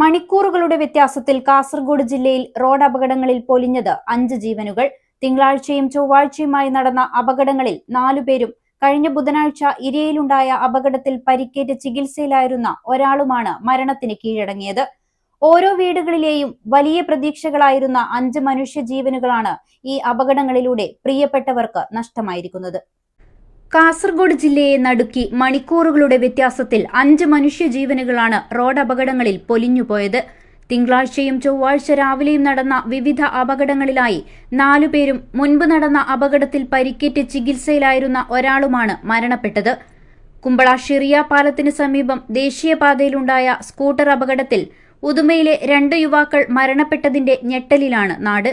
മണിക്കൂറുകളുടെ വ്യത്യാസത്തിൽ കാസർഗോഡ് ജില്ലയിൽ റോഡ് അപകടങ്ങളിൽ പൊലിഞ്ഞത് 5 ജീവനുകൾ. തിങ്കളാഴ്ചയും ചൊവ്വാഴ്ചയുമായി നടന്ന അപകടങ്ങളിൽ 4 പേരും കഴിഞ്ഞ ബുധനാഴ്ച ഇരയിലുണ്ടായ അപകടത്തിൽ പരിക്കേറ്റ് ചികിത്സയിലായിരുന്ന ഒരാളുമാണ് മരണത്തിന് കീഴടങ്ങിയത്. ഓരോ വീടുകളിലെയും വലിയ പ്രതീക്ഷകളായിരുന്ന 5 മനുഷ്യജീവനുകളാണ് ഈ അപകടങ്ങളിലൂടെ പ്രിയപ്പെട്ടവർക്ക് നഷ്ടമായിരിക്കുന്നത്. കാസർഗോഡ് ജില്ലയെ നടുക്കി മണിക്കൂറുകളുടെ വ്യത്യാസത്തിൽ 5 മനുഷ്യജീവനുകളാണ് റോഡ് അപകടങ്ങളിൽ പൊലിഞ്ഞുപോയത്. തിങ്കളാഴ്ചയും ചൊവ്വാഴ്ച രാവിലെയും നടന്ന വിവിധ അപകടങ്ങളിലായി 4 പേരും മുൻപ് നടന്ന അപകടത്തിൽ പരിക്കേറ്റ് ചികിത്സയിലായിരുന്ന ഒരാളുമാണ് മരണപ്പെട്ടത്. കുമ്പള ഷിറിയ പാലത്തിന് സമീപം ദേശീയപാതയിലുണ്ടായ സ്കൂട്ടർ അപകടത്തിൽ ഉദുമയിലെ 2 യുവാക്കൾ മരണപ്പെട്ടതിന്റെ ഞെട്ടലിലാണ് നാട്.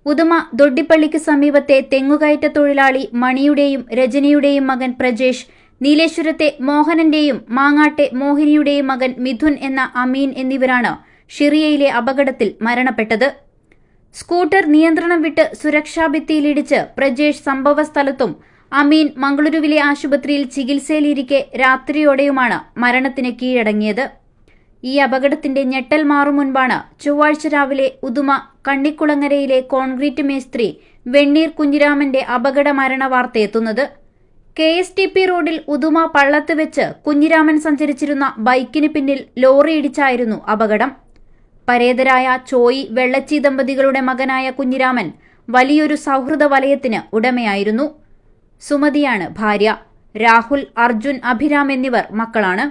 ഉദുമ ദൊഡ്ഡിപ്പള്ളിക്ക് സമീപത്തെ തെങ്ങുകയറ്റ തൊഴിലാളി മണിയുടെയും രജനിയുടെയും മകൻ പ്രജേഷ്, നീലേശ്വരത്തെ മോഹനന്റെയും മാങ്ങാട്ടെ മോഹിനിയുടെയും മകൻ മിഥുൻ എന്ന അമീൻ എന്നിവരാണ് ഷിറിയയിലെ അപകടത്തിൽ മരണപ്പെട്ടത്. സ്കൂട്ടർ നിയന്ത്രണം വിട്ട് സുരക്ഷാഭിത്തിയിലിടിച്ച് പ്രജേഷ് സംഭവസ്ഥലത്തും അമീൻ മംഗളൂരുവിലെ ആശുപത്രിയിൽ ചികിത്സയിലിരിക്കെ രാത്രിയോടെയുമാണ് മരണത്തിന് കീഴടങ്ങിയത്. ഈ അപകടത്തിന്റെ ഞെട്ടൽ മാറും മുൻപാണ് ചൊവ്വാഴ്ച രാവിലെ ഉദുമ കണ്ണിക്കുളങ്ങരയിലെ കോൺക്രീറ്റ് മേസ്ത്രി വെണ്ണീർ കുഞ്ഞിരാമന്റെ അപകട മരണ വാർത്തയെത്തുന്നത്. KSTP റോഡിൽ ഉദുമ പള്ളത്ത് വെച്ച് കുഞ്ഞിരാമൻ സഞ്ചരിച്ചിരുന്ന ബൈക്കിന് പിന്നിൽ ലോറി ഇടിച്ചായിരുന്നു അപകടം. പരേതരായ ചോയി വെള്ളച്ചി ദമ്പതികളുടെ മകനായ കുഞ്ഞിരാമൻ വലിയൊരു സൗഹൃദ വലയത്തിന് ഉടമയായിരുന്നു. സുമതിയാണ് ഭാര്യ. രാഹുൽ, അർജുൻ, അഭിരാം എന്നിവർ മക്കളാണ്.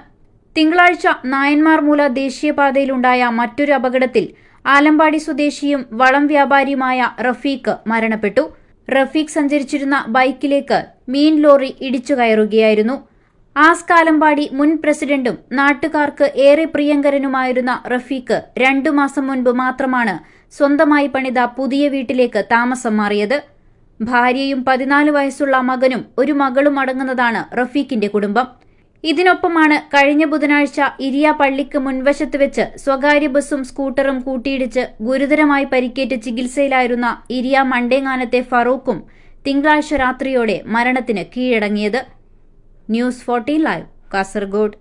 തിങ്കളാഴ്ച നായന്മാർമൂല ദേശീയപാതയിലുണ്ടായ മറ്റൊരു അപകടത്തിൽ ആലമ്പാടി സ്വദേശിയും വളം വ്യാപാരിയുമായ റഫീഖ് മരണപ്പെട്ടു. റഫീഖ് സഞ്ചരിച്ചിരുന്ന ബൈക്കിലേക്ക് മീൻ ലോറി ഇടിച്ചു കയറുകയായിരുന്നു. ആസ്ക് ആലമ്പാടി മുൻ പ്രസിഡന്റും നാട്ടുകാർക്ക് ഏറെ പ്രിയങ്കരനുമായിരുന്ന റഫീഖ് 2 മാസം മുൻപ് മാത്രമാണ് സ്വന്തമായി പണിത പുതിയ വീട്ടിലേക്ക് താമസം മാറിയത്. ഭാര്യയും 14 വയസ്സുള്ള മകനും ഒരു മകളും അടങ്ങുന്നതാണ് റഫീഖിന്റെ കുടുംബം. ഇതിനൊപ്പമാണ് കഴിഞ്ഞ ബുധനാഴ്ച ഇരിയ പള്ളിക്ക് മുൻവശത്ത് വെച്ച് സ്വകാര്യ ബസും സ്കൂട്ടറും കൂട്ടിയിടിച്ച് ഗുരുതരമായി പരിക്കേറ്റ് ചികിത്സയിലായിരുന്ന ഇരിയ മണ്ടേങ്ങാനത്തെ ഫറൂഖും തിങ്കളാഴ്ച രാത്രിയോടെ മരണത്തിന് കീഴടങ്ങിയത്. News 14 live, Kasaragod.